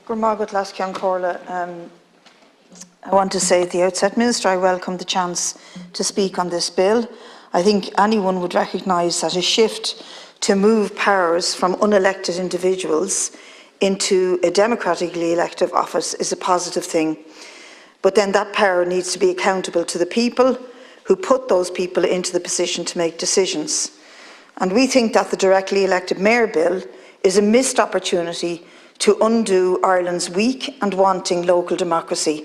I want to say at the outset, Minister, I welcome the chance to speak on this bill. I think anyone would recognise that a shift to move powers from unelected individuals into a democratically elected office is a positive thing. But then that power needs to be accountable to the people who put those people into the position to make decisions. And we think that the directly elected mayor bill is a missed opportunity to undo Ireland's weak and wanting local democracy.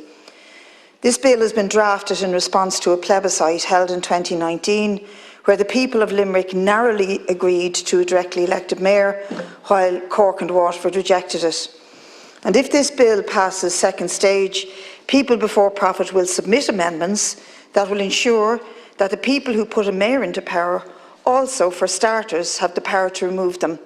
This bill has been drafted in response to a plebiscite held in 2019, where the people of Limerick narrowly agreed to a directly elected mayor, while Cork and Waterford rejected it. And if this bill passes second stage, People Before Profit will submit amendments that will ensure that the people who put a mayor into power also, for starters, have the power to remove them.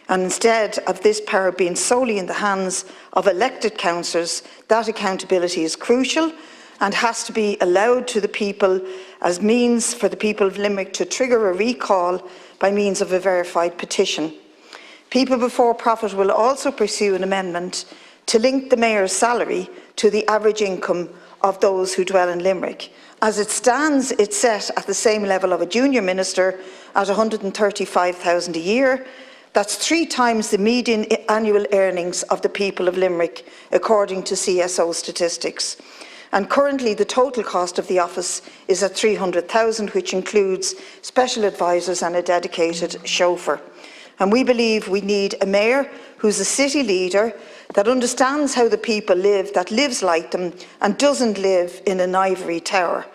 And instead of this power being solely in the hands of elected councillors, that accountability is crucial and has to be allowed to the people as means for the people of Limerick to trigger a recall by means of a verified petition. People Before Profit will also pursue an amendment to link the mayor's salary to the average income of those who dwell in Limerick. As it stands, it's set at the same level of a junior minister at $135,000 a year. That's 3 times the median annual earnings of the people of Limerick, according to CSO statistics. And currently the total cost of the office is at $300,000, which includes special advisors and a dedicated chauffeur. And we believe we need a mayor who's a city leader that understands how the people live, that lives like them and doesn't live in an ivory tower,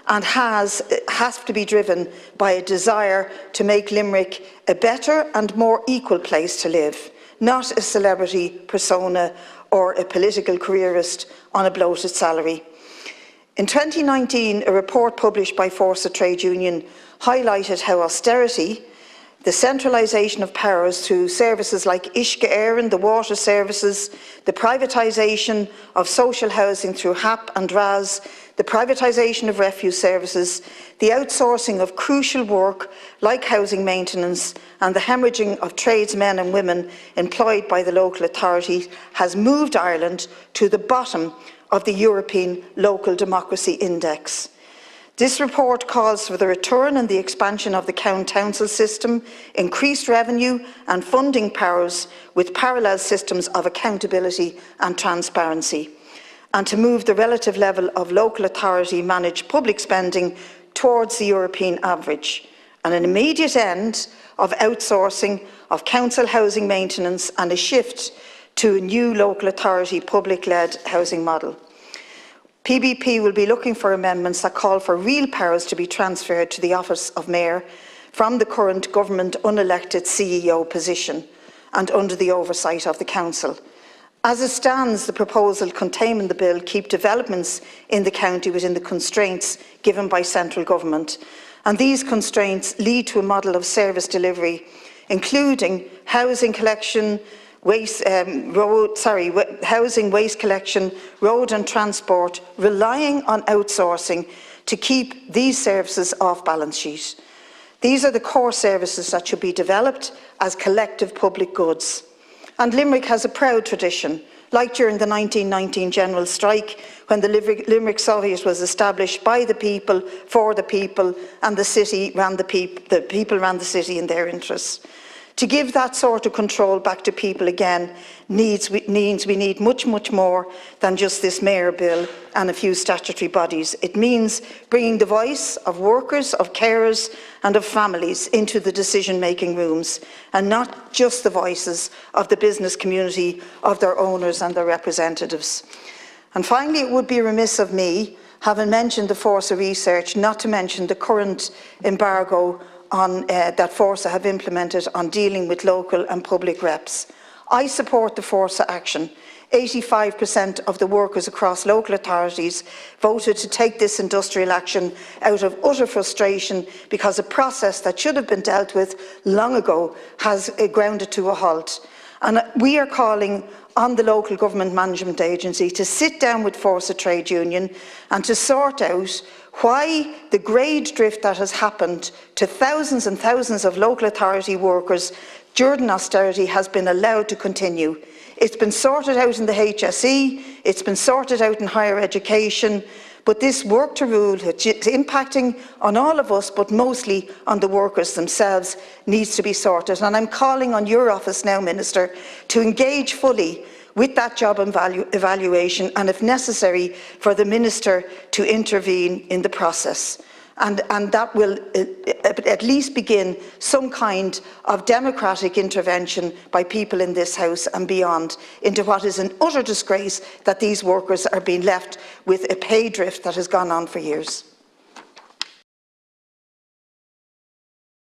and has to be driven by a desire to make Limerick a better and more equal place to live, not a celebrity persona or a political careerist on a bloated salary. In 2019, a report published by Forza Trade Union highlighted how austerity, the centralisation of powers through services like Uisce Éireann, the water services, the privatisation of social housing through HAP and RAS, the privatisation of refuse services, the outsourcing of crucial work like housing maintenance, and the hemorrhaging of tradesmen and women employed by the local authorities has moved Ireland to the bottom of the European Local Democracy Index. This report calls for the return and the expansion of the council system, increased revenue and funding powers with parallel systems of accountability and transparency, and to move the relative level of local authority managed public spending towards the European average, and an immediate end of outsourcing of council housing maintenance and a shift to a new local authority public-led housing model. PBP will be looking for amendments that call for real powers to be transferred to the office of mayor from the current government unelected CEO position and under the oversight of the council. As it stands, the proposal contained in the bill keep developments in the county within the constraints given by central government, and these constraints lead to a model of service delivery, including housing collection, housing, waste collection, road and transport, relying on outsourcing to keep these services off balance sheet. These are the core services that should be developed as collective public goods. And Limerick has a proud tradition, like during the 1919 general strike, when the Limerick Soviet was established by the people, for the people, and the people ran the city in their interests. To give that sort of control back to people again means we need much, much more than just this mayor bill and a few statutory bodies. It means bringing the voice of workers, of carers and of families into the decision-making rooms, and not just the voices of the business community, of their owners and their representatives. And finally, it would be remiss of me, having mentioned the Forza research, not to mention the current embargo that Forza have implemented on dealing with local and public reps. I support the Forza action. 85% of the workers across local authorities voted to take this industrial action out of utter frustration because a process that should have been dealt with long ago has grounded to a halt. And we are calling on the local government management agency to sit down with Forza Trade Union and to sort out why the grade drift that has happened to thousands and thousands of local authority workers during austerity has been allowed to continue. It's been sorted out in the HSE, it's been sorted out in higher education, but this work to rule, which is impacting on all of us, but mostly on the workers themselves, needs to be sorted. And I'm calling on your office now, Minister, to engage fully with that job evaluation, and if necessary, for the Minister to intervene in the process. And that will at least begin some kind of democratic intervention by people in this House and beyond into what is an utter disgrace that these workers are being left with a pay drift that has gone on for years.